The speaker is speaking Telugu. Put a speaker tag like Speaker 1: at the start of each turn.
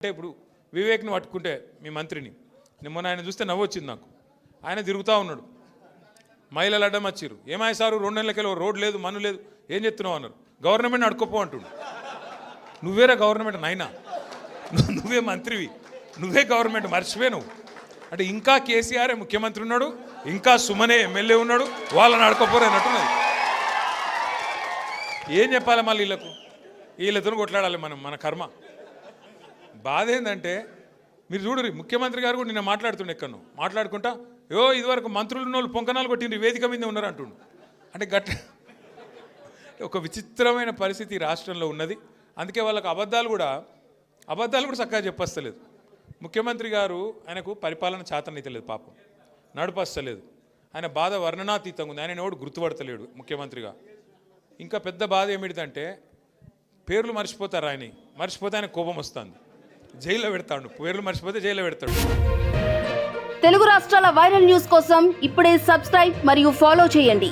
Speaker 1: అంటే ఇప్పుడు వివేక్ని పట్టుకుంటే మీ మంత్రిని మొన్న ఆయన చూస్తే నవ్వు వచ్చింది నాకు. ఆయన తిరుగుతూ ఉన్నాడు, మహిళలు అడ్డం వచ్చిర్రు. ఏమాయి సారు 2 నెలలకెళ్ళి రోడ్ లేదు, మన్ను లేదు, ఏం చెప్తున్నావు అన్నారు. గవర్నమెంట్ అడుకోపో అంటుండు. నువ్వేరా గవర్నమెంట్ నాయనా, నువ్వే మంత్రివి, నువ్వే గవర్నమెంట్ మర్చిపోయి నువ్వు అంటే. ఇంకా కేసీఆర్ ముఖ్యమంత్రి ఉన్నాడు, ఇంకా సుమనే ఎమ్మెల్యే ఉన్నాడు, వాళ్ళని అడుకోపోరు అన్నట్టున్నది. ఏం చెప్పాలి మళ్ళీ వీళ్ళతో కొట్లాడాలి మనం, మన కర్మ. బాధ ఏంటంటే మీరు చూడరు, ముఖ్యమంత్రి గారు కూడా నిన్న మాట్లాడుతుండే ఎక్కడో మాట్లాడుకుంటా, ఇదివరకు మంత్రులు ఉన్న వాళ్ళు పొంకనాలు కొట్టిండ్రు, వేదిక మీద ఉన్నారు అంటుండు. అంటే ఒక విచిత్రమైన పరిస్థితి రాష్ట్రంలో ఉన్నది. అందుకే వాళ్ళకు అబద్ధాలు కూడా చక్కగా చెప్పస్తలేదు. ముఖ్యమంత్రి గారు ఆయనకు పరిపాలన చేతనైతలేదు, పాపం నడుపస్తలేదు. ఆయన బాధ వర్ణనాతీతంగా ఉంది. ఆయన ఎవడు గుర్తుపడతలేడు ముఖ్యమంత్రిగా. ఇంకా పెద్ద బాధ ఏమిటిదంటే పేర్లు మర్చిపోతారు. మర్చిపోతే ఆయన కోపం వస్తుంది, జైల్లో పెడతాడు. పేర్లు మర్చిపోతే జైల్లో పెడతాడు.
Speaker 2: తెలుగు రాష్ట్రాల వైరల్ న్యూస్ కోసం ఇప్పుడే సబ్స్క్రైబ్ మరియు ఫాలో చేయండి.